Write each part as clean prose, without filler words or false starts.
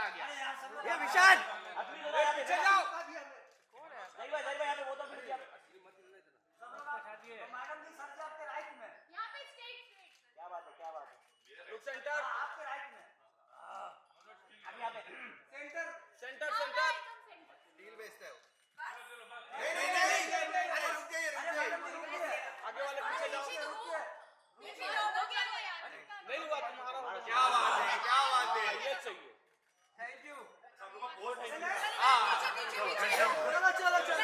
ये विशाल पीछे जाओ। सेंटर सेंटर डील बेचता है वो। नहीं अरे रुक जाइए आगे वाले पीछे जाओ। नहीं हुआ तुम्हारा। क्या बात है ये चाहिए। Thank you.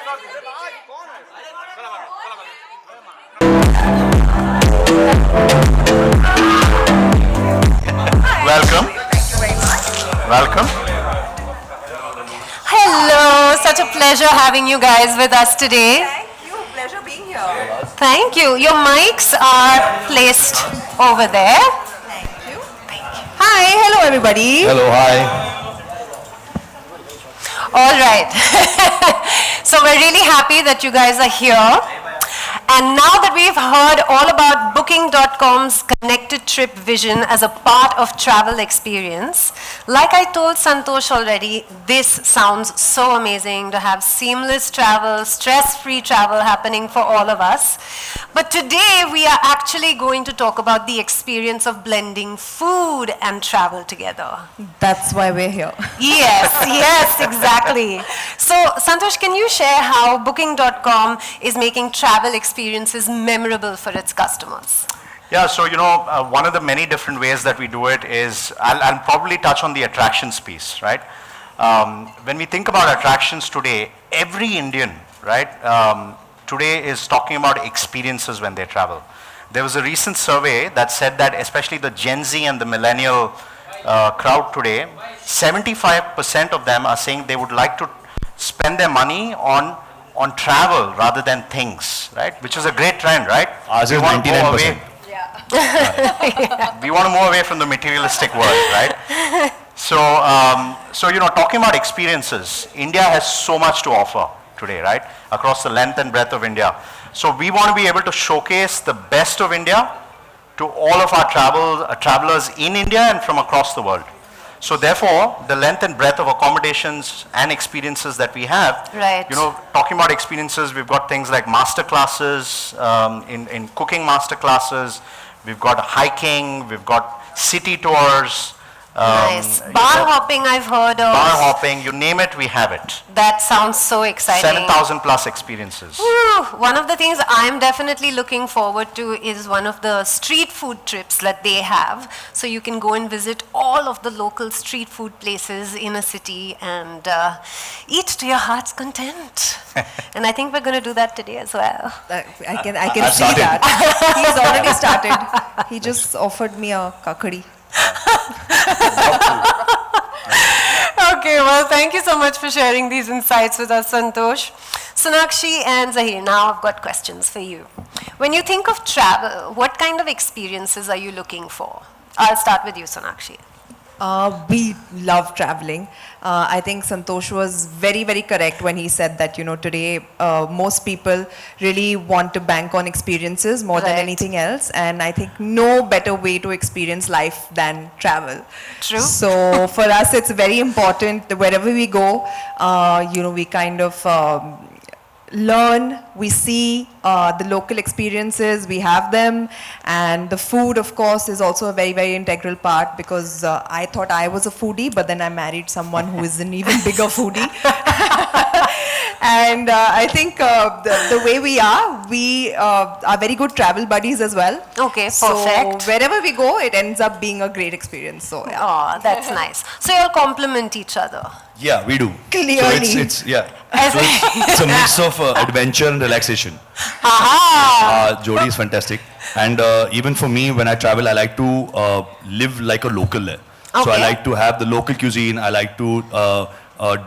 चलो कौन है? Welcome. Welcome. Hello, such a pleasure having you guys with us today. Thank you. Pleasure being here. Thank you. Your mics are placed over there. Thank you. Hi. Hello, everybody. Hello, hi. All right. So we're really happy that you guys are here. And now that we've heard all about Booking.com's connected trip vision as a part of travel experience, like I told Santosh already, this sounds so amazing to have seamless travel, stress-free travel happening for all of us. But today we are actually going to talk about the experience of blending food and travel together. That's why we're here. Yes, exactly. So, Santosh, can you share how Booking.com is making travel experiences memorable for its customers? Yeah, so one of the many different ways that we do it is, I'll probably touch on the attractions piece, right? When we think about attractions today, every Indian, right, today is talking about experiences when they travel. There was a recent survey that said that especially the Gen Z and the millennial crowd today, 75% of them are saying they would like to spend their money on travel rather than things, right? Which is a great trend, right? Ours is 99%. We want to move away from the materialistic world, right? So, talking about experiences, India has so much to offer today, right? Across the length and breadth of India. So we want to be able to showcase the best of India to all of our travelers in India and from across the world. So therefore, the length and breadth of accommodations and experiences that we have, Right. Talking about experiences, we've got things like master classes, in cooking master classes, we've got hiking, we've got city tours, Nice. Bar hopping, I've heard of. bar hopping, you name it, we have it. That sounds so exciting. 7,000 plus experiences. Whew. One of the things I'm definitely looking forward to is one of the street food trips that they have. So you can go and visit all of the local street food places in a city and eat to your heart's content. And I think we're going to do that today as well. I can I've see started. that. He's already started. He just offered me a kakadi. Okay, well, thank you so much for sharing these insights with us, Santosh. Sonakshi and Zahir, now I've got questions for you. When you think of travel, what kind of experiences are you looking for? I'll start with you, Sonakshi. We love traveling. I think Santosh was very, very correct when he said that, today most people really want to bank on experiences more than Right. anything else. And I think no better way to experience life than travel. True. So for us, it's very important that wherever we go, we kind of learn, we see the local experiences, we have them, and the food, of course, is also a very, very integral part because I thought I was a foodie, but then I married someone who is an even bigger foodie. And I think the way we are very good travel buddies as well. Okay, So perfect. wherever we go, it ends up being a great experience. So yeah. Oh, that's nice. So you all complement each other. Yeah, we do. Clearly. So it's As it's a mix of adventure and relaxation. Aha! Jodi is fantastic. And even for me, when I travel, I like to live like a local there. So I Okay. like to have the local cuisine. I like to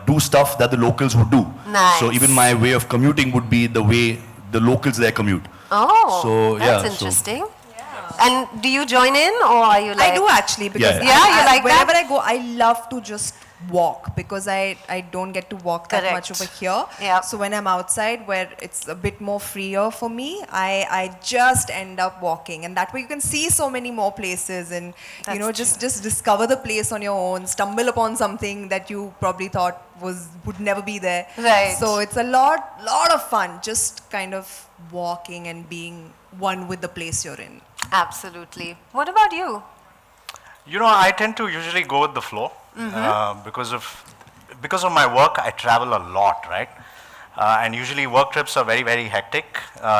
do stuff that the locals would do. Nice. So even my way of commuting would be the way the locals there commute. Oh, So, that's yeah, so- interesting. And do you join in or are you like... I do actually because Yeah. Yeah, you like wherever that? I go, I love to just walk because I don't get to walk that much Correct. over here. Yeah. So when I'm outside where it's a bit more freer for me, I just end up walking, and that way you can see so many more places and you know That's just discover the place on your own, stumble upon something that you probably thought would never be there. Right. So it's a lot of fun just kind of walking and being one with the place you're in. Absolutely. What about you? You know, I tend to usually go with the flow because of my work. I travel a lot, right? And usually work trips are very hectic.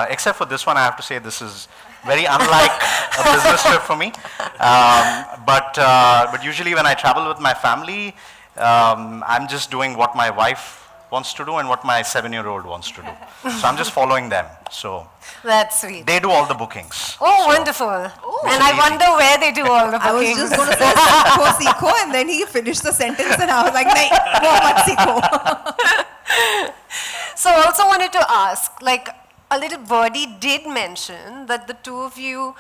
Except for this one, I have to say this is very unlike a business trip for me. But usually when I travel with my family, I'm just doing what my wife wants to do and what my 7-year-old wants to do. So I'm just following them. So That's sweet. they do all the bookings. Oh, So wonderful. And it's I easy. wonder where they do all the I was bookings. just going to say Seekho, and then he finished the sentence, and I was like, "Nahi, wo mat Seekho." So I also wanted to ask, like, a little birdie did mention that the two of you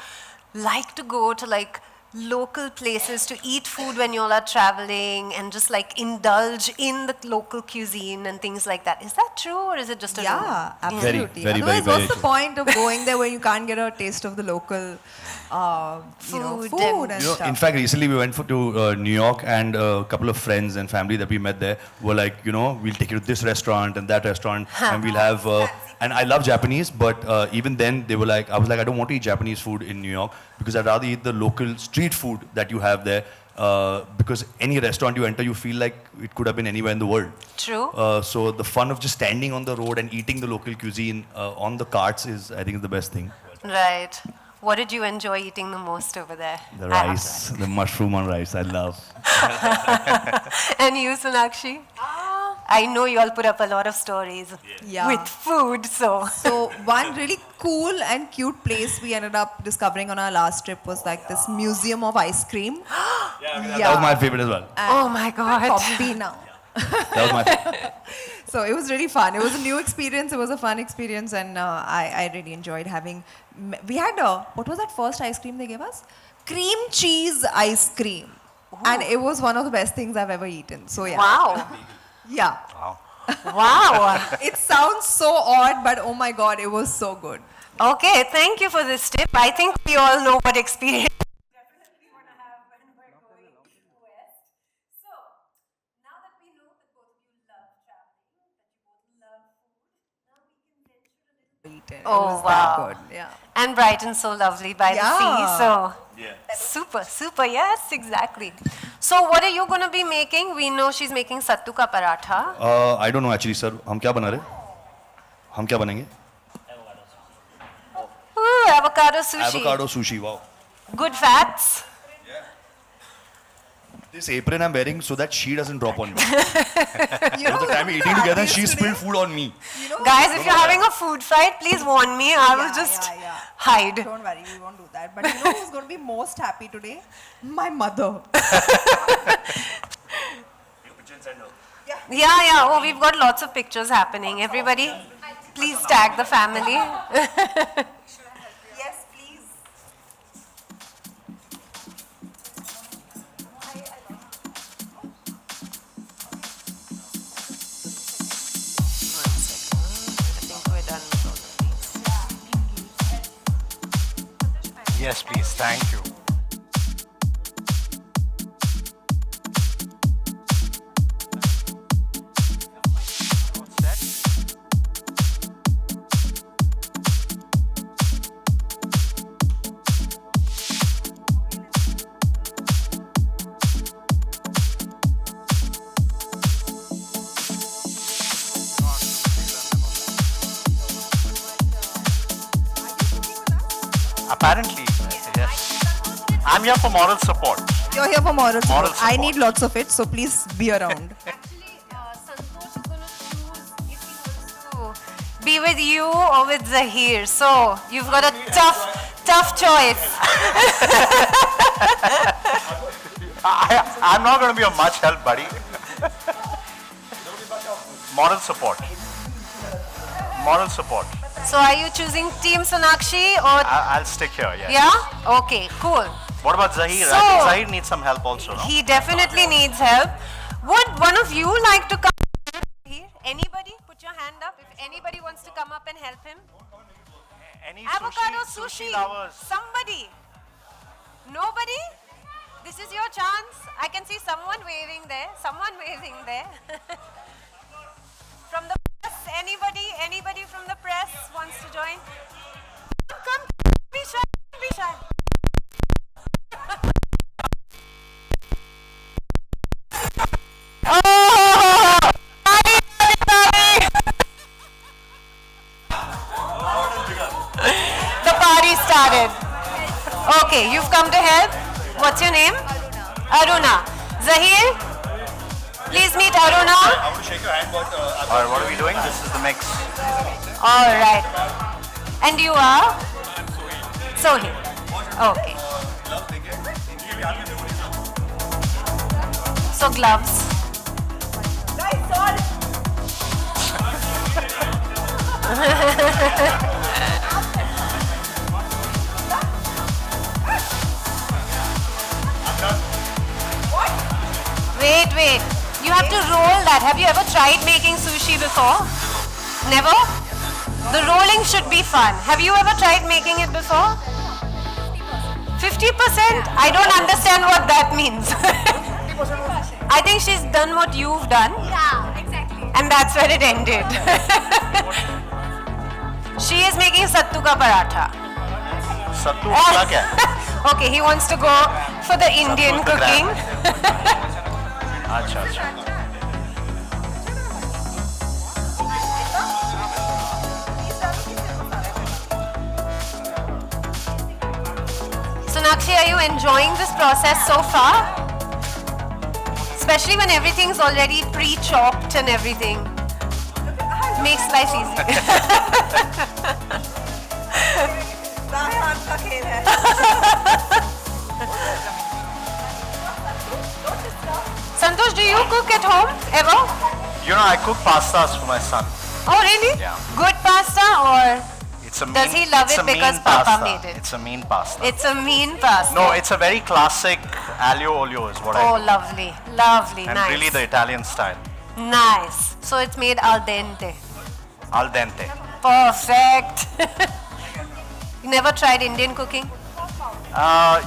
like to go to like local places to eat food when you all are traveling and just like indulge in the local cuisine and things like that. Is that true or is it just a Yeah, rumor? absolutely. very, Otherwise, very what's the true. point of going there when you can't get a taste of the local, Food food and You know, stuff? in fact, recently we went to New York, and a couple of friends and family that we met there were like, you know, we'll take you to this restaurant and that restaurant, and we'll have. And I love Japanese, but even then they were like, I was like, I don't want to eat Japanese food in New York because I'd rather eat the local street food that you have there. Because any restaurant you enter, you feel like it could have been anywhere in the world. True. So the fun of just standing on the road and eating the local cuisine on the carts is, I think, is the best thing. Right. What did you enjoy eating the most over there? The I have to rice, the mushroom on rice, I love. ask. And you, Sonakshi? I know you all put up a lot of stories Yeah. with food, so. So one really cool and cute place we ended up discovering on our last trip was like this museum of ice cream. That was my favorite as well. Oh my God. Probably now. That was my favorite. So it was really fun. It was a new experience. It was a fun experience, and I really enjoyed having. We had what was that first ice cream they gave us? Cream cheese ice cream, and it was one of the best things I've ever eaten. So yeah, Wow. yeah. Wow. It sounds so odd, but oh my God, it was so good. Okay, thank you for this tip. I think we all know what experience. Definitely want to have when we're going west. So, now that we know that both of you love traveling, that you both love food, now we can venture a little Eaten. It Oh, was that wow. good. Yeah. And Brighton's so lovely by the sea, Yeah. so super, yes, exactly. So what are you going to be making? We know she's making sattu ka paratha. I don't know actually, sir. हम क्या बना रहे? हम क्या बनेंगे? Ooh, avocado sushi. Avocado sushi. Wow. Good fats. This apron I'm wearing so that she doesn't drop on me. You know, All the time we're eating together, she spilled food on me. You know, Guys, if you're having a food fight, please warn me. I will Yeah, just yeah. hide. Don't worry, we won't do that. But you know who's going to be most happy today? My mother. Yeah. Oh, we've got lots of pictures happening. Everybody, please tag the family. Yes, please. One second. I think we're done with all of these. Yes, please. Thank you. Apparently, yes. I'm here for moral support. You're here for moral support. Moral I support. need lots of it, so please be around. Actually, Santosh is going to choose if he wants to be with you or with Zahir. So you've got a tough choice. I'm not going to be of much help, buddy. Moral support. Moral support. So are you choosing Team Sonakshi or? I'll stick here, yes. Yeah? Okay, cool. What about Zahir? So- I think Zahir needs some help also, no? He definitely needs help. Would one of you like to come here? Anybody? Put your hand up if anybody wants to come up and help him. Any Avocado sushi sushi. lovers? Somebody. Nobody? This is your chance. I can see someone waving there. Someone waving there. From the press, anybody from the press wants to join? Come, be shy, be shy. Oh! The party started. Okay, you've come to help. What's your name? Aruna. Zahir, please meet Aruna. I want to shake your hand, but Alright, what are we doing? This is the mix. All right. And you are? Sohil. Okay. So gloves. Wait. You have to roll that. Have you ever tried making sushi before? Never? The rolling should be fun. Have you ever tried making it before? 50%? I don't understand what that means. I think she's done what you've done. Yeah, exactly. And that's where it ended. She is making sattu ka paratha. Sattu क्या क्या? Okay, he wants to go for the Indian Sattu is the cooking. अच्छा अच्छा. Sonakshi, are you enjoying this process so far? Especially when everything's already pre-chopped and everything. Makes life easy. Santosh, do you cook at home ever? You know, I cook pastas for my son. Oh, really? Yeah. Good pasta or It's a Does mean, he love it's it a mean because Papa pasta. made it? It's a mean pasta. it's a mean pasta? No, it's a very classic aglio olio is what Oh, I do. lovely, lovely, And nice. really the Italian style. Nice. So it's made al dente. Al dente. Perfect. You never tried Indian cooking?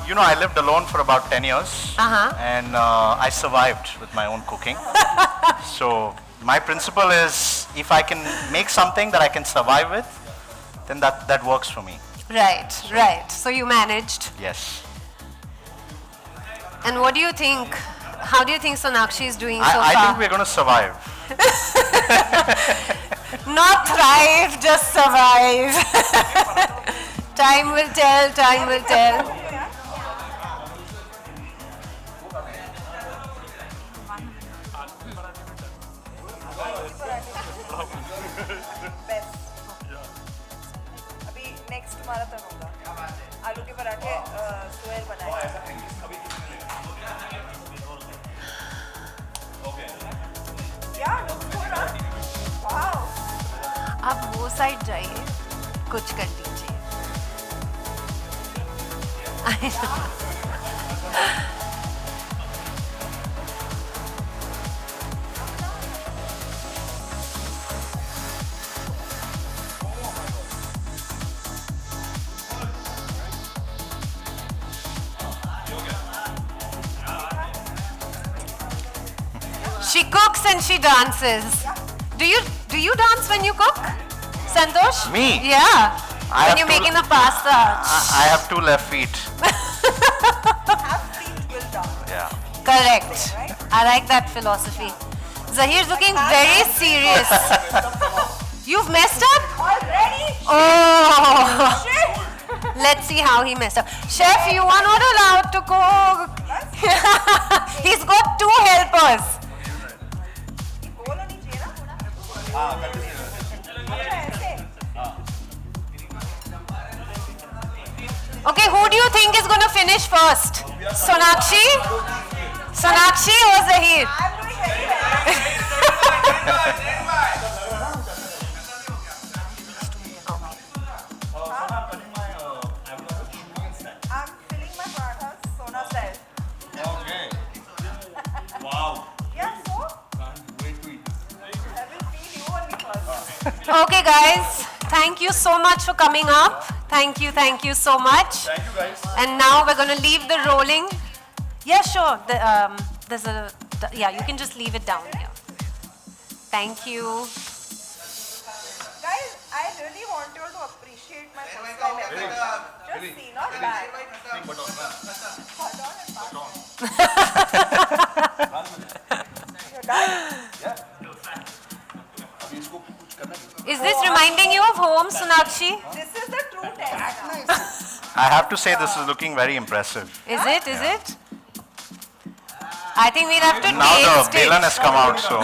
You know, I lived alone for about 10 years. Uh-huh. And I survived with my own cooking. So my principle is if I can make something that I can survive with, then that works for me. Right, right. So you managed. Yes. And what do you think? How do you think Sonakshi is doing so I far? think we're going to survive. Not thrive, just survive. Time will tell, time will tell. अभी next marathon होगा आलू के पराठे सोहेल बनाए या looks good, huh? Wow. आप वो side जाइए, कुछ कर दीजिए. She cooks and she dances. Do you dance when you cook, Santosh? Me? Yeah. I when have you're to- making the pasta. I have two left feet. Have feet will down. Yeah. Correct. I like that philosophy. Zahir's looking very serious. You've messed up? Already? Oh. Let's see how he messed up. Chef, you are not allowed to cook. He's got two helpers. बोलो नहीं चाहिए ना अच्छा ऐसे Okay, who do you think is going to finish first? Sonakshi? Sonakshi or Zahir? I'm doing heavy I'm filling my parathas Sona style. Okay. Wow. Yeah, so Okay, guys. Thank you so much for coming up. Thank you so much. Thank you, guys. And now we're going to leave the rolling. Yeah, sure. Yeah, you can just leave it down here. Thank you. Guys, I really want you all to appreciate my first time ever. Just see, not bad. You're done? Is this reminding you of home, Sonakshi? This is the true test now. I have to say this is looking very impressive. Is it? Is it? I think we'll have to Now the taste Belan it. has come out, so.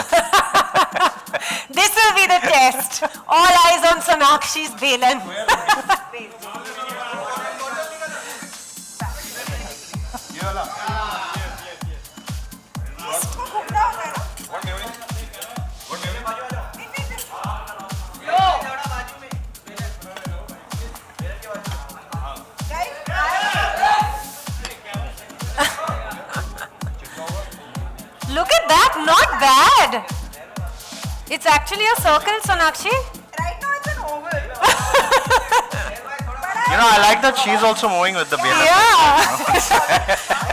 This will be the test. All eyes on Sonakshi's Belan. Look at that, not bad. It's actually a circle, Sonakshi. Right now it's an oval. You know, I like that she's also moving with the Belan. Yeah.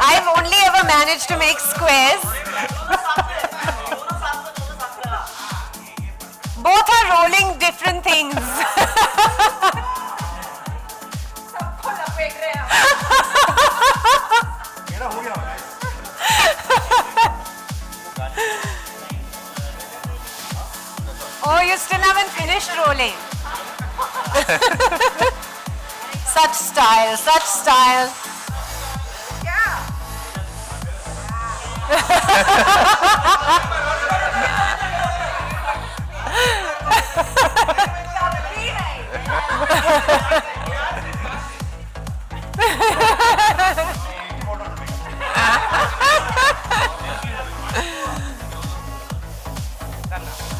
I've only ever managed to make squares. Both are rolling different things. सबको लपेट रहे हैं। Oh, you still haven't finished rolling. Such style, such style. क्या? कभी नहीं।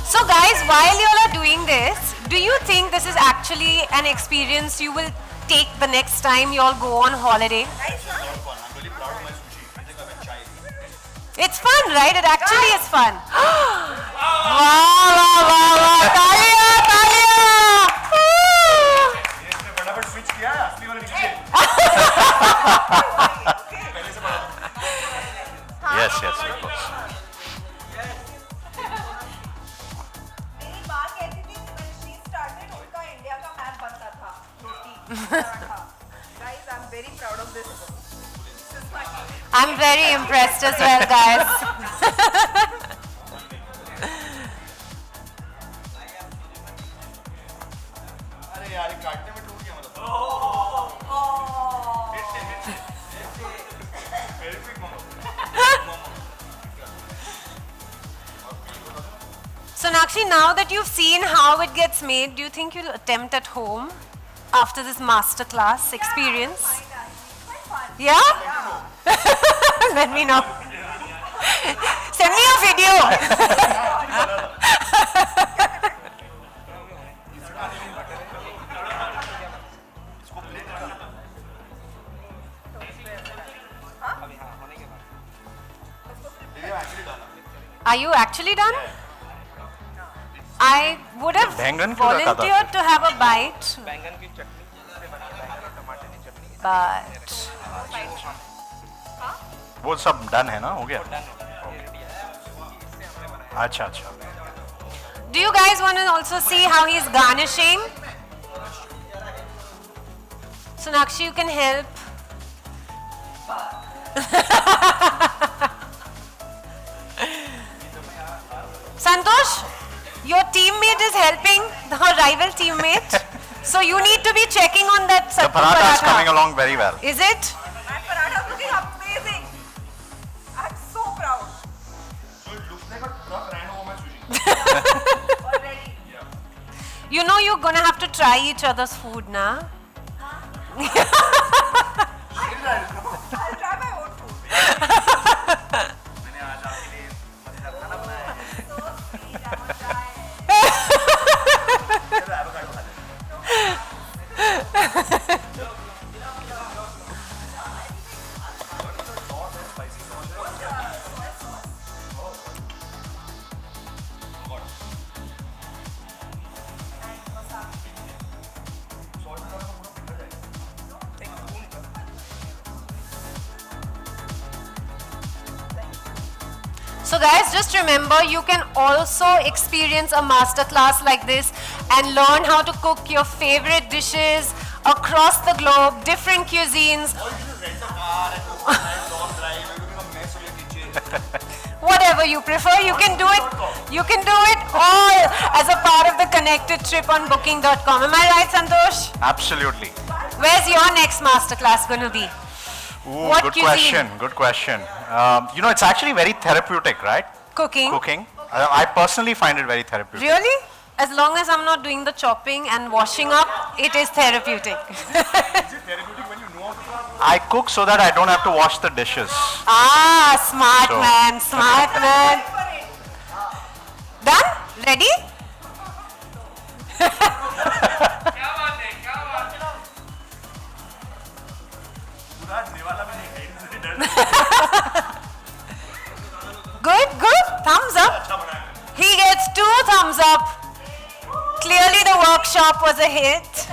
So guys, while you all are doing this, do you think this is actually an experience you will take the next time you all go on holiday? It's fun, right? It actually is fun. Wow, wow, wow, wow. Talia, Talia. Yes, yes, of course. मेरी माँ कहती थी when she started उनका India का map बनता था रोटी paratha. Guys, I'm very proud of this. This is my I'm very impressed as well, guys. Sonakshi, now that you've seen how it gets made, do you think you'll attempt at home after this masterclass experience? quite fun. Yeah? Let me know. Send me a video. Are you actually done? I would have Bengan क्यों रखा था? volunteered to have a bite, but वो सब done है ना, हो गया? अच्छा अच्छा. do you guys want to also see how he's garnishing? Sonakshi, you can help. Santosh, your teammate is helping her rival teammate. So you need to be checking on that The sattu paratha is paratha. coming along very well. Is it? My paratha is looking amazing. I'm so proud. Already. You know you're gonna have to try each other's food, na? I'll try my own food. So guys, just remember, you can also experience a masterclass like this and learn how to cook your favorite dishes across the globe, different cuisines. Whatever you prefer, you can do it. You can do it all as a part of the connected trip on booking.com. Am I right, Santosh? Absolutely. Where's your next masterclass going to be? Ooh, What good cuisine? question. Good question. You know, it's actually very therapeutic, right? Cooking. Cooking. I personally find it very therapeutic. Really? As long as I'm not doing the chopping and washing up, it is therapeutic. I cook so that I don't have to wash the dishes. Ah, smart So- man, smart man. Done? Ready? Good, good. Thumbs up. He gets 2 thumbs up. Clearly the workshop was a hit.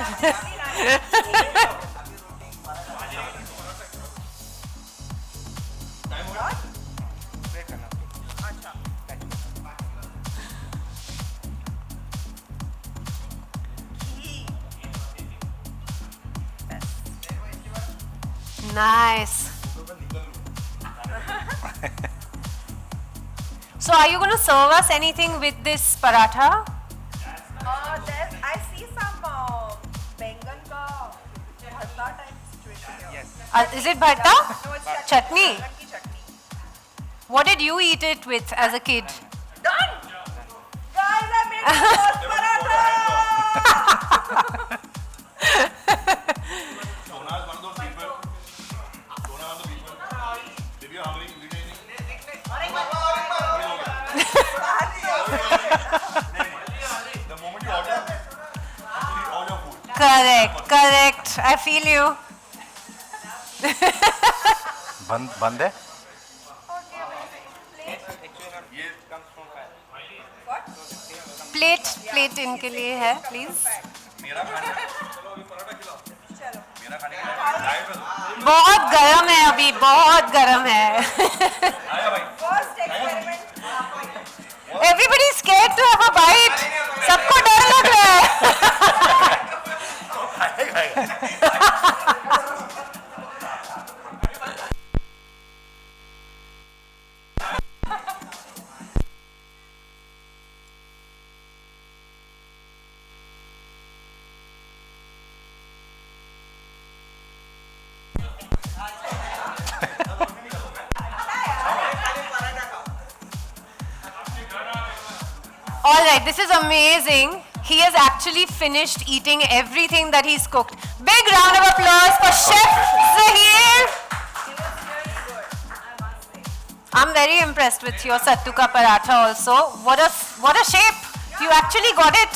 Nice. So are you going to serve us anything with this paratha? I see some bengal ka bharta type situation here. Is it bhatta? No, it's Chutney. Bengal ki chutney. What did you eat it with as a kid? Done. Guys, I made the first paratha. Correct, correct. I feel you. Band hai? Plate इनके लिए है please. बहुत गर्म है अभी, बहुत गर्म है. First experiment. Everybody is scared to have a bite. सबको डर लग रहा है. All right, this is amazing. He has actually finished eating everything that he's cooked. Big round of applause for Chef Zahir. I'm very impressed with your sattu ka paratha also. What a shape. You actually got it.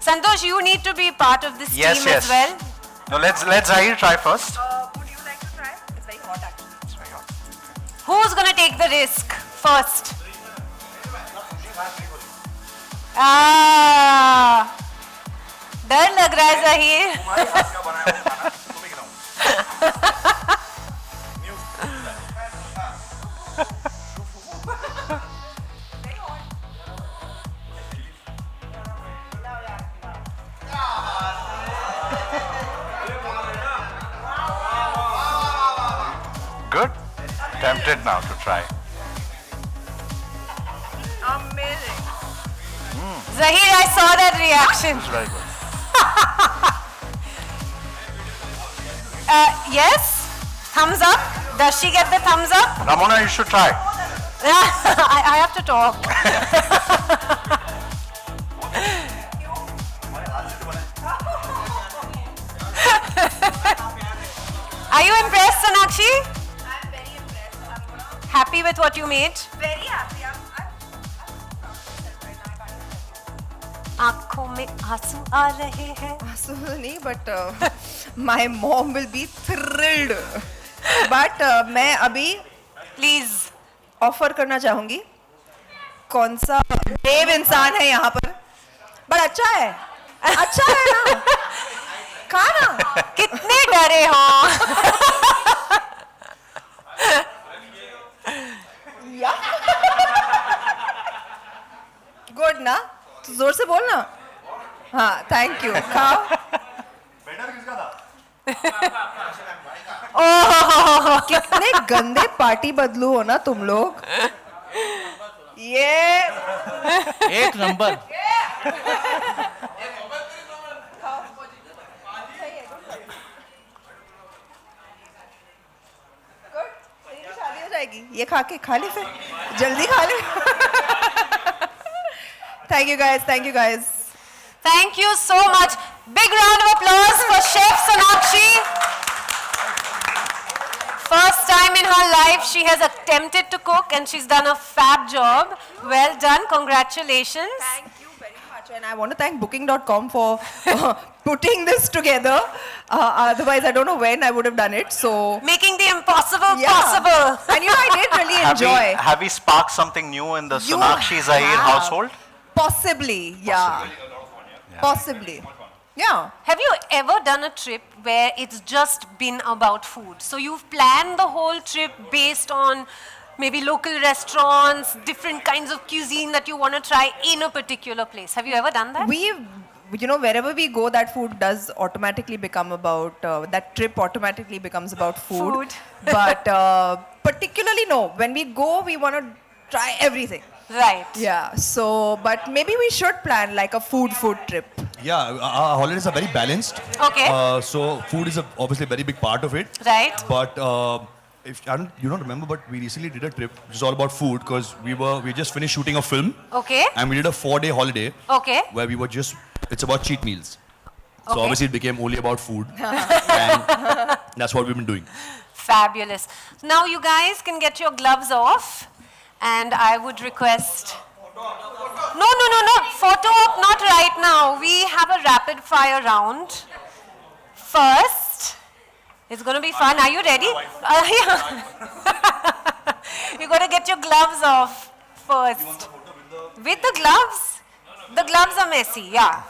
Santosh, you need to be part of this Yes, team yes. as well. No, let Zahir try first. Would you like to try? It's very hot actually. Who's gonna take the risk first? Ah, डर लग रहा है Zaheer. Good. Tempted now to try. Amazing. Zahir, I saw that reaction. It's very good. Yes? Thumbs up? Does she get the thumbs up? Ramona, you should try. I have to talk. Are you impressed, Sonakshi? I'm very impressed. I'm gonna Happy with what you made? very happy. I'm आँखों में आंसू आ रहे हैं. आंसू नहीं, but my mom will be thrilled. But मैं अभी Please. Offer करना चाहूंगी. कौन सा ब्रेव इंसान है यहाँ पर, बट अच्छा है, अच्छा है ना. खा ना. कितने डरे हो. गुड ना. तो जोर से बोल ना. हाँ, थैंक यू. खाओ. कितने गंदे पार्टी बदलू हो ना तुम लोग. ये एक नंबर. शादी हो जाएगी. ये खा के खा ले फिर. जल्दी खा ले. Thank you guys. Thank you guys. Thank you so much. Big round of applause for Chef Sonakshi. First time in her life she has attempted to cook and she's done a fab job. Well done. Congratulations. Thank you very much. And I want to thank Booking.com for putting this together. Otherwise, I don't know when I would have done it. So, Making the impossible yeah. possible. And you know, I did really enjoy. Have we sparked something new in the You Sonakshi Zahir have. household? Possibly, yeah. Possibly. Yeah. Have you ever done a trip where it's just been about food? So you've planned the whole trip based on maybe local restaurants, different kinds of cuisine that you want to try in a particular place. Have you ever done that? You know, wherever we go, that food does automatically become about, that trip automatically becomes about food. Food. But particularly, no. When we go, we want to try everything. Right. Yeah. So, but maybe we should plan like a food trip. Yeah, our holidays are very balanced. Okay. So food is obviously a very big part of it. Right. But if you don't remember, but we recently did a trip which is all about food because we just finished shooting a film. Okay. And we did a 4-day holiday. Okay. Where we were it's about cheat meals. So Okay. obviously it became only about food. And that's what we've been doing. Fabulous. Now you guys can get your gloves off and I would request... No. Photo op not right now. We have a rapid fire round. First, it's going to be fun. Are you ready? Yeah. You got to get your gloves off first. With the gloves? The gloves are messy, yeah.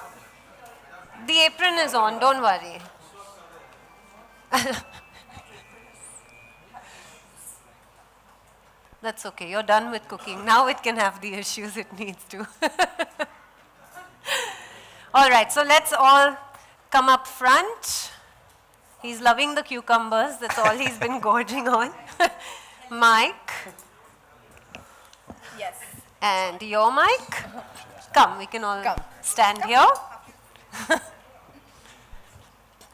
The apron is on, don't worry. That's okay, you're done with cooking. Now it can have the issues it needs to. All right, so let's all come up front. He's loving the cucumbers, that's all he's been gorging on. Mike. Yes. And your mic. Come, we can all Come. stand here.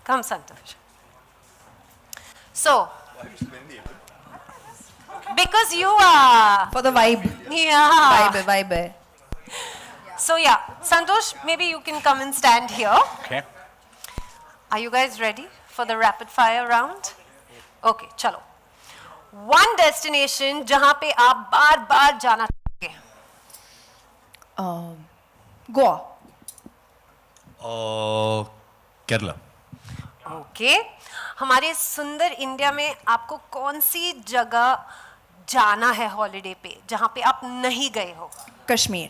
Come, Santosh. So, because you are... For the vibe. Yeah. Vibe. So yeah, Santosh, maybe you can come and stand here. Okay. Are you guys ready for the rapid fire round? Okay, chalo. One destination जहाँ पे आप बार-बार जाना चाहोगे. Goa. Kerala. Okay. हमारे सुंदर India में आपको कौन सी जगह जाना है हॉलिडे पे जहाँ पे आप नहीं गए हो? Kashmir.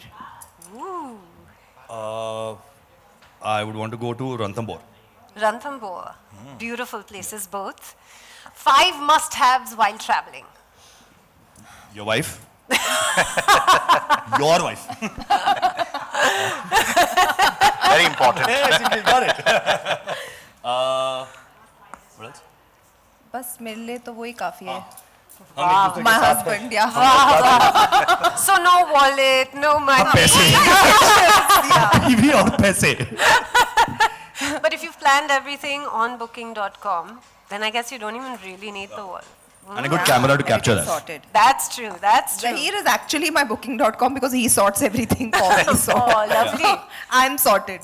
I would want to go to Ranthambore. Ranthambore. Beautiful places both. 5 must-haves while traveling. Your wife? Your wife. Very important. Yes, you got it. What else? बस मेरे लिए तो वही काफी है. हम My husband, yeah. So no wallet, no money. पैसे. बीवी और पैसे. But if you've planned everything on booking.com, then I guess you don't even really need the wallet. And a good camera to capture that. Sorted. That's true, that's true. Zahir is actually my booking.com because he sorts everything for me. So Oh, lovely. I'm sorted.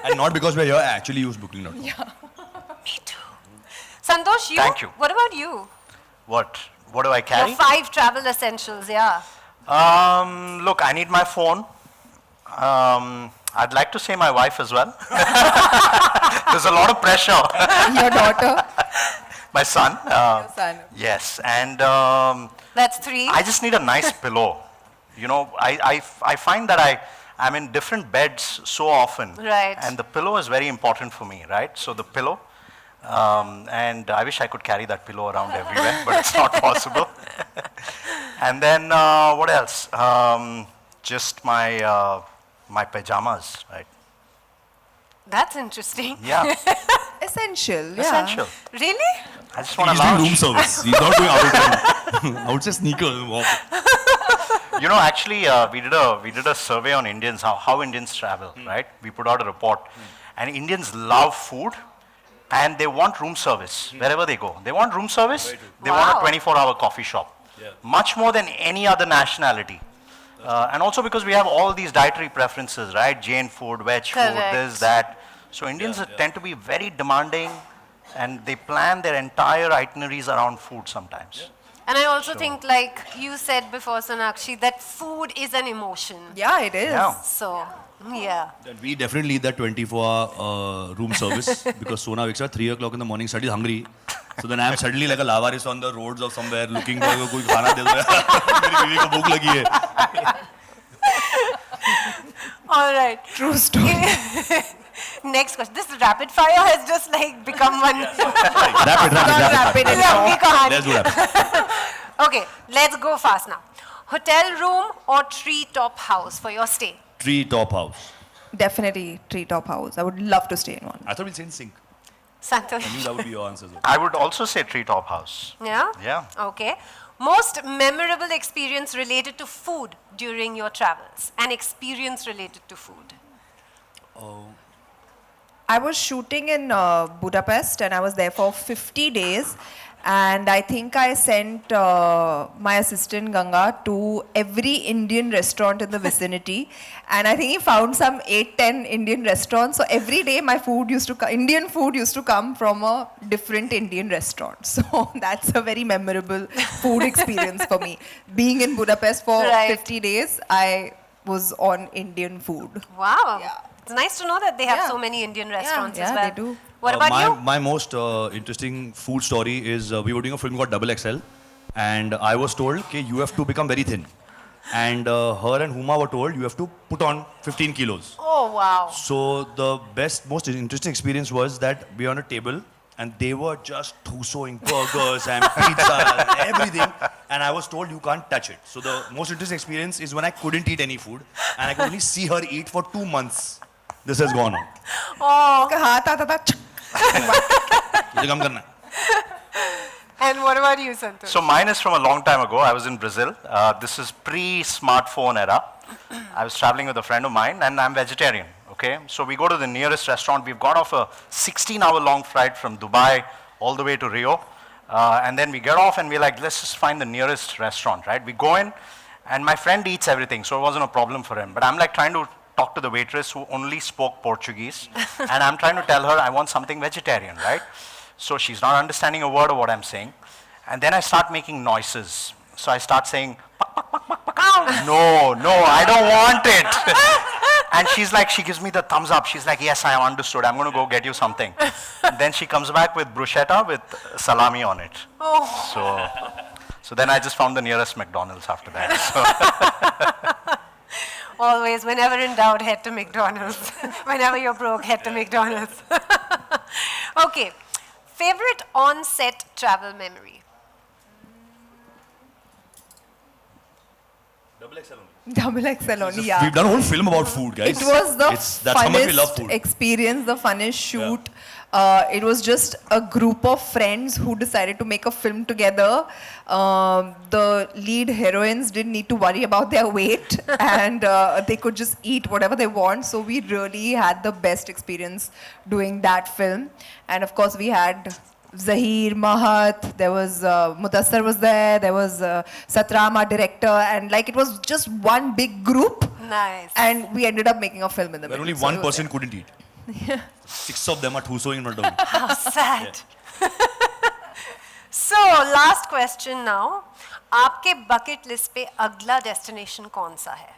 And not because we're here, I actually use booking.com. Me too. Santosh, you? Thank you. What about you? What do I Your carry? 5 travel essentials, yeah. Look, I need my phone. I'd like to say my wife as well. There's a lot of pressure. Your daughter. My son. son. Yes, and That's 3. I just need a nice pillow. You know, I find that I'm in different beds so often. Right. And the pillow is very important for me, right? So the pillow, and I wish I could carry that pillow around everywhere, but it's not possible. And then what else? Just my pajamas, right? That's interesting. Yeah, Essential, yeah. essential. Really? I just want He's to doing room lounge. service. He's not doing outside. Outside sneakers. Walk. You know, actually, we did a survey on Indians, how Indians travel, right? We put out a report, and Indians love food, and they want room service wherever they go. They want room service. They want Wow. a 24-hour coffee shop, much more than any other nationality. And also because we have all these dietary preferences, right? Jain food, veg food, Correct. this, that. So Indians tend to be very demanding, and they plan their entire itineraries around food sometimes. And I also think, like you said before, Sonakshi, that food is an emotion. Yeah, it is. Yeah. So, yeah. We definitely need that 24-hour room service because Sona wakes up at 3 o'clock in the morning, suddenly hungry. So then I'm suddenly like a lavaris on the roads of somewhere looking for कोई खाना दे दो मेरी बीवी को भूख लगी है. All right. True story. Next question. This rapid fire has just like become one Rapid. rapid लंबी कहानी. Let's do that. Okay, let's go fast now. Hotel room or tree-top house for your stay? Tree top house. Definitely treetop house. I would love to stay in one. I thought we'll say in sync. Santosh. I knew that would be your answer. I would also say treetop house. Yeah? Yeah. Okay. Most memorable experience related to food during your travels. An experience related to food. I was shooting in Budapest and I was there for 50 days. And I think I sent my assistant Ganga to every Indian restaurant in the vicinity. And I think he found some 8-10 Indian restaurants. So every day my food used to Indian food used to come from a different Indian restaurant. So that's a very memorable food experience for me. Being in Budapest for Right. 50 days, I was on Indian food. Wow. Yeah. It's nice to know that they have Yeah. so many Indian restaurants as yeah, well. they do. What about you? My most interesting food story is we were doing a film called Double XL, and I was told, okay, you have to become very thin. And her and Huma were told, you have to put on 15 kilos. Oh, wow. So the most interesting experience was that we were on a table, and they were just tusoing burgers and pizzas and everything. And I was told, you can't touch it. So the most interesting experience is when I couldn't eat any food, and I could only see her eat for 2 months. This has gone on. Oh, हाथ आता था मुझे कम करना है. and what about you, Santosh? So mine is from a long time ago. I was in Brazil. This is pre-smartphone era. I was traveling with a friend of mine, and I'm vegetarian. Okay, so we go to the nearest restaurant. We've got off a 16-hour long flight from Dubai all the way to Rio, and then we get off and we're like, let's just find the nearest restaurant, right? We go in, and my friend eats everything, so it wasn't a problem for him. But I'm like trying to talk to the waitress who only spoke Portuguese, and I'm trying to tell her I want something vegetarian, right? So she's not understanding a word of what I'm saying. And then I start making noises. So I start saying, "Pak, pak, pak, pak, pak, ow." No, I don't want it. And she's like, she gives me the thumbs up. She's like, yes, I understood. I'm going to go get you something. Then she comes back with bruschetta with salami on it. So then I just found the nearest McDonald's after that. So. Always, whenever in doubt, head to McDonald's. Whenever you're broke, head to McDonald's. Okay. Favorite on-set travel memory? Double XL only, yeah. We've done a whole film about food, guys. It was the That's how much we love funnest food. experience, the funnest shoot. It was just a group of friends who decided to make a film together. The lead heroines didn't need to worry about their weight and they could just eat whatever they want. So we really had the best experience doing that film. And of course we had Zahir, Mahat, there was Mudassar was there was Satram, our director, and like it was just one big group. Nice. And we ended up making a film in the Where middle. only So one it was- person couldn't eat. 6 of them are tusoing in front of me. How sad. So, last question now. आपके bucket list पे अगला destination कौन सा है?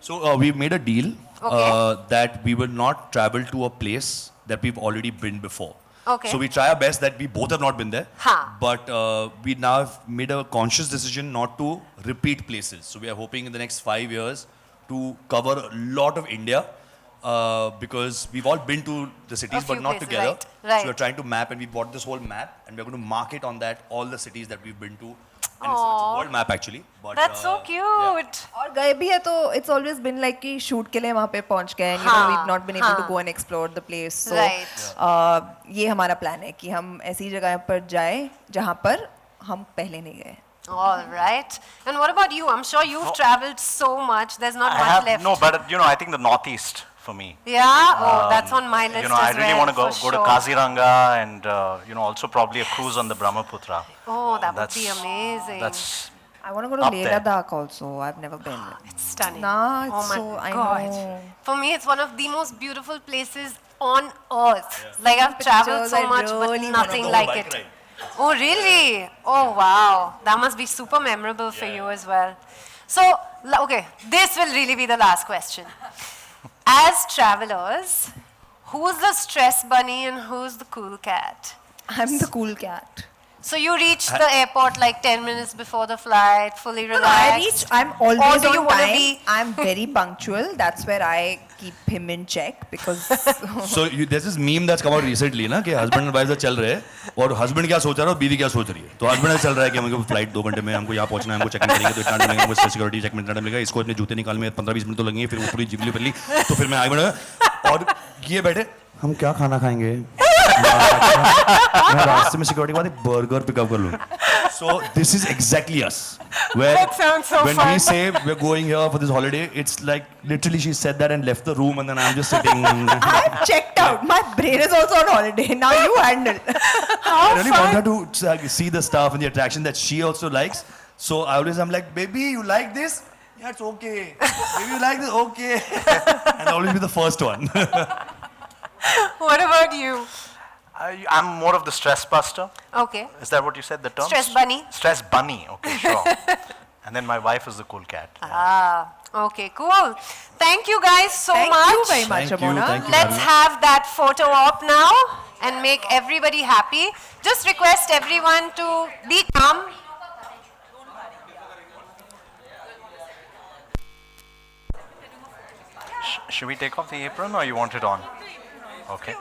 So we made a deal Okay. that we will not travel to a place that we've already been before. Okay. So we try our best that we both have not been there. Huh. But we now have made a conscious decision not to repeat places. So we are hoping in the next 5 years to cover a lot of India because we've all been to the cities, A few but not places, together. right. So we're trying to map, and we bought this whole map, and we're going to mark it on that all the cities that we've been to. And it's a world map actually. But, That's so yeah. cute. और गए भी है तो it's always been like कि shoot के लिए वहाँ पे पहुँच गए, and you know we've not been able to go and explore the place. So Right. ये हमारा plan है कि हम ऐसी जगह पर जाएं जहाँ पर हम पहले नहीं गए. All right. And what about you? I'm sure you've traveled so much. There's not I much have, left. no, but you know, I think the Northeast for me. Yeah? Oh, that's on my list You know, I as really well, want to go for to sure. Kaziranga and you know, also probably a cruise on the Brahmaputra. Oh, that would That's- be amazing. That's I want to go to Up Leh there. Ladakh also. I've never been. It's stunning. Nah, it's oh my so- I God. know. For me, it's one of the most beautiful places on earth. Like I've traveled Pictures, so I much, but really nothing wanna like bike it. ride. Oh, really? Oh, wow. That must be super memorable for you as well. So, okay, this will really be the last question. As travelers, who's the stress bunny and who's the cool cat? I'm the cool cat. So you reach the airport like 10 minutes before the flight, fully No, I relaxed. reach. I'm always do you on wanna time. be- I'm very punctual. That's where I keep him in check because. So there's this meme that's come out recently ना कि husband and wife से चल रहे हैं और husband क्या सोच रहा है और बीवी क्या सोच रही है. तो husband चल रहा है कि हमको फ्लाइट 2 घंटे में हमको यहाँ पहुंचना है, हमको चेक इन करेंगे तो इतना टाइम लगेगा, हमको सिक्योरिटी चेक में इतना टाइम लगेगा, इसको अपने जूते निकाल में 15-20 मिनट तो लगेंगे, फिर वो पूरी जिबली पल्ली तो फिर मैं आगे बढ़ा और ये बैठे हम क्या खाना खाएंगे. मैं रास्ते में सिक्योरिटी के बाद एक बर्गर पिकअप कर लूँ. So this is exactly us. Where That sounds so when fun. we say we're going here for this holiday, it's like literally she said that and left the room, and then I'm just sitting. I'm checked out. My brain is also on holiday. Now you handle. I really want her to see the stuff and the attraction that she also likes. So I always I'm like, baby, you like this? Yeah, it's okay. Baby, you like this? Okay. And I'll always be the first one. What about you? I'm more of the stress buster. Okay. Is that what you said? The term? Stress bunny? Stress bunny. Okay, sure. And then my wife is the cool cat. Ah, okay, cool. Thank you guys so Thank much. you very much, Thank you, Ramona. thank you. Let's have that photo op now and make everybody happy. Just request everyone to be calm. Should we take off the apron or you want it on? Okay.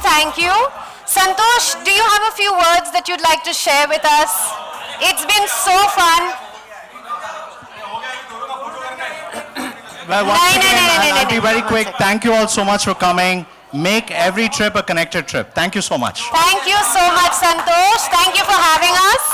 Thank you. Santosh, do you have a few words that you'd like to share with us? It's been so fun. Well, once No, no, again, no, no, I'll no, be no, very no, quick. one second. Thank you all so much for coming. Make every trip a connected trip. Thank you so much. Thank you so much, Santosh. Thank you for having us.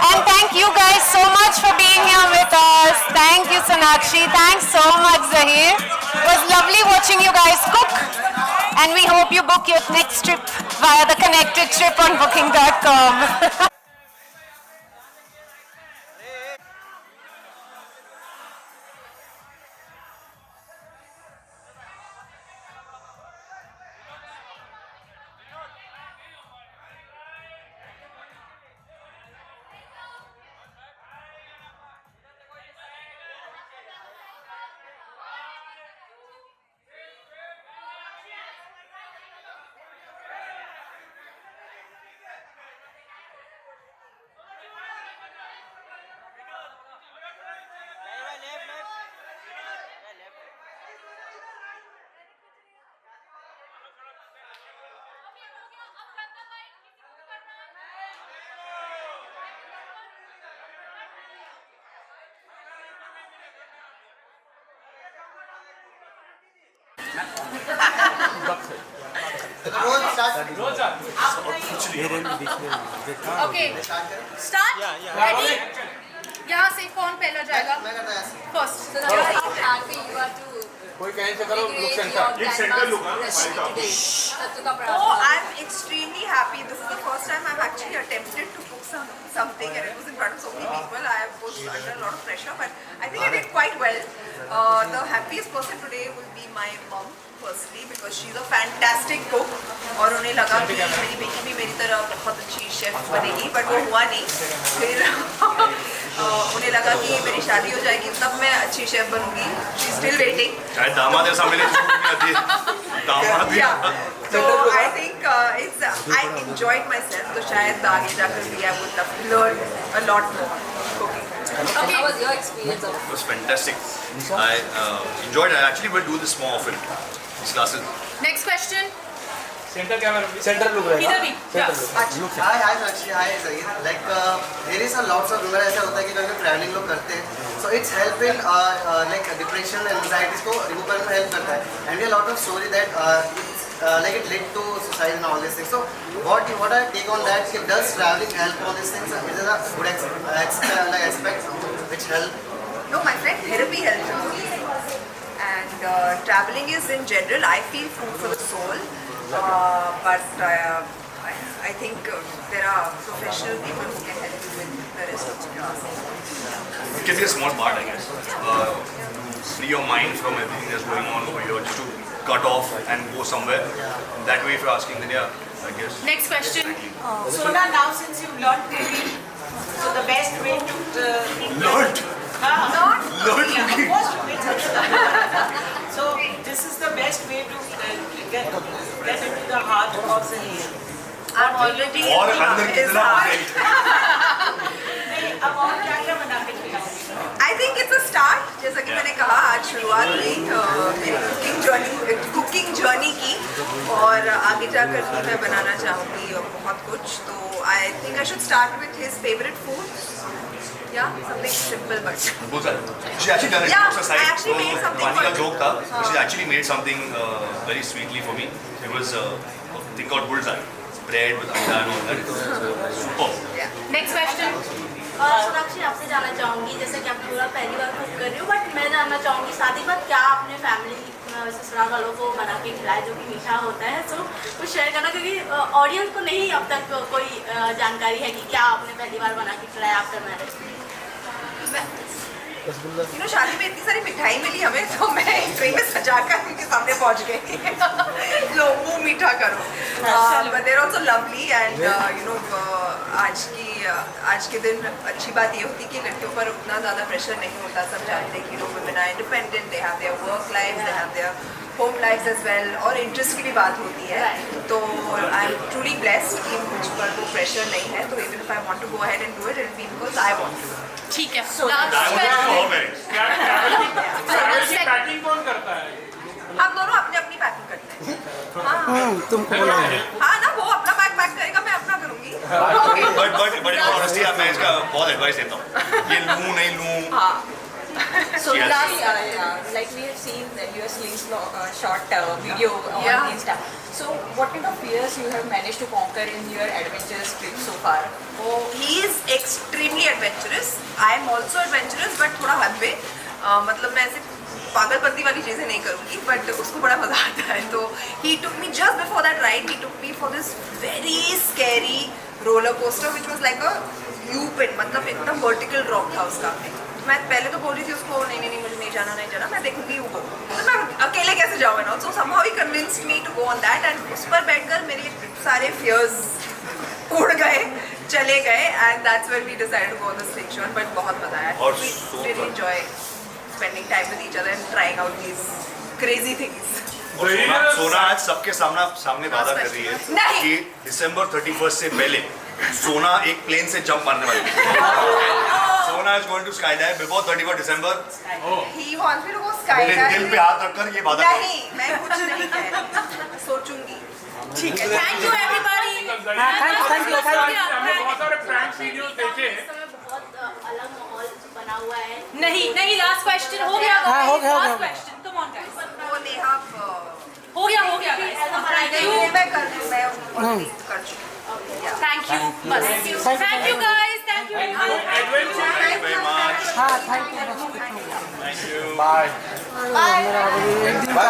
And thank you guys so much for being here with us. Thank you, Sonakshi. Thanks so much, Zahir. It was lovely watching you guys cook. And we hope you book your next trip via the connected trip on booking.com. Okay. Start? Ready? यहाँ से कौन पहला जाएगा? First. So now how happy you are to recreate your grandma's recipe today. Sattu ka paratha. Oh, I'm extremely happy. This is the first time I've actually attempted to cook something, and it was in front of so many people. I was under a lot of pressure, but I think I did quite well. The happiest person today will be my mom. Personally, because she's a fantastic cook और उन्हें लगा कि मेरी बेटी भी मेरी तरह बहुत अच्छी शेफ बनेगी, but वो हुआ नहीं. फिर उन्हें लगा कि मेरी शादी हो जाएगी तब मैं अच्छी शेफ बनूंगी. She's still waiting. शायद दामाद ऐसा मिले तो नहीं आती है. दामाद भी. Yeah. So I think I enjoyed myself. तो शायद आगे जाकर भी I would learn a lot more cooking. Okay. How was your experience? It was fantastic. I enjoyed it. I actually will do this more often. These classes. Next question. Center look रहेगा. इधर भी. Hi hi Sakshi hi Zaheer like there is a lots of rumour ऐसा होता है कि जब travelling लोग करते हैं so it's help in like depression and anxieties को रिमूव करने में हेल्प करता है and we lot of story that like it led to suicide and all these things. So what I take on that, does traveling help on these things? Is it a good aspect which help? No, my friend, therapy helps. And traveling is in general, I feel food for the soul. But I think there are professional people who can help you with the rest of the class. It can be a small part, I guess. Free your mind from everything that's going on over here, just to cut off and go somewhere. That way, if you're asking, then yeah, I guess. Next question. Sona, now since you've learned cooking, so the best way to Learned. Not Learned yeah, of cooking. course to make such. So this is the best way to get into the heart of the meal. I'm already और अंदर is कितना hard. नहीं, अब और क्या क्या बना के खिलाओगे? I think it's a start. जैसा कि मैंने कहा आज शुरुआत हुई मेरी कुकिंग जर्नी की और आगे जाकर भी मैं बनाना चाहूँगी और बहुत कुछ. तो I think I should start with his favorite food. Yeah, something simple but. Bullseye. She actually done it. Yeah, Jokes aside, I actually made something Vani ka for- joke tha. She actually made something very sweetly for me. It was a thing called bullseye. Bread with anda and all that. It's super. Yeah. Next question. Sonakshi आपसे जानना चाहूँगी जैसे कि आप पूरा पहली बार cook कर रही हो बट मैं जानना चाहूँगी शादी के बाद क्या आपने फैमिली ससुराल वालों को बना के खिलाया जो कि मीठा होता है सो कुछ शेयर करना क्योंकि ऑडियंस को नहीं अब तक कोई जानकारी है कि क्या आपने पहली बार बना के खिलाया आफ्टर मैरिज. शादी में इतनी सारी मिठाई मिली हमें तो मैं कहीं में सजाकर उनके सामने पहुंच गई. लो वो मीठा करो. But they're also lovely and आज के दिन अच्छी बात ये होती है कि लड़कियों पर उतना ज़्यादा प्रेशर नहीं होता. सब जानते हैं कि women are independent, they have their work lives, they have their home lives as well और इंटरेस्ट की भी बात होती है. तो आई एम ट्रूली ब्लेस्ड कि मुझ पर वो प्रेशर नहीं है. तो even if I want to go ahead and do it will be because I want to. ठीक है. I wanted to know her parents. तुमको बोला हाँ ना, वो अपना बैग पैक करेगा, मैं अपना करूंगी. बट ऑनेस्टली मैं इसका बहुत एडवाइस देता हूँ, ये लूँ नहीं लूँ. So Yes. last, like we have seen your Sleeves short video on Yeah. Insta. So what kind of fears you have managed to conquer in your adventures trip so far? Oh, he is extremely adventurous. I am also adventurous, but थोड़ा हद पे. मतलब मैं ऐसे पागलपंती वाली चीज़ें नहीं करूँगी, but उसको बड़ा मज़ा आता है. तो he took me just before that ride. He took me for this very scary roller coaster, which was like a U-pin. मतलब एकदम vertical drop था उसका. मैं पहले तो बोल रही थी उसको नहीं मुझे नहीं जाना, मैं देखूंगी वो. तो मैं अकेले कैसे जाऊँ ना. So somehow he convinced me to go on that, and उस पर बैठकर मेरे सारे fears उड़ गए, चले गए, and that's when we decided to go on the slingshot. But बहुत मजा आया. और We so really fun. enjoy spending time with each other and trying out these crazy things. और सोना आज सबके सामने वादा कर रही है नहीं. कि दिसंबर 31 से पहले सोना एक प्लेन से जंप मारने वाली है. सोना is going to skydive before 31 December. He wants me to go मेरे skydiving. दिल पे हाथ रखकर ये वादा कर. नहीं, मैं कुछ नहीं कह रही, सोचूंगी. ठीक है. Thank you everybody. thank you. हमने बहुत सारे प्रैंक वीडियोस देखे हैं. इस समय बहुत अलग माहौल बना हुआ है. नहीं लास्ट क्वेश्चन हो गया. हाँ, हो गया. Last question come on guys. वो नेहा हो गया guys. मैं कर रही हूँ, मैं कर चुकी हूँ. Thank you. बस. Thank you guys. Thank you everyone. Adventure Thank you very much. हाँ, thank you. Thank you. Bye. Bye.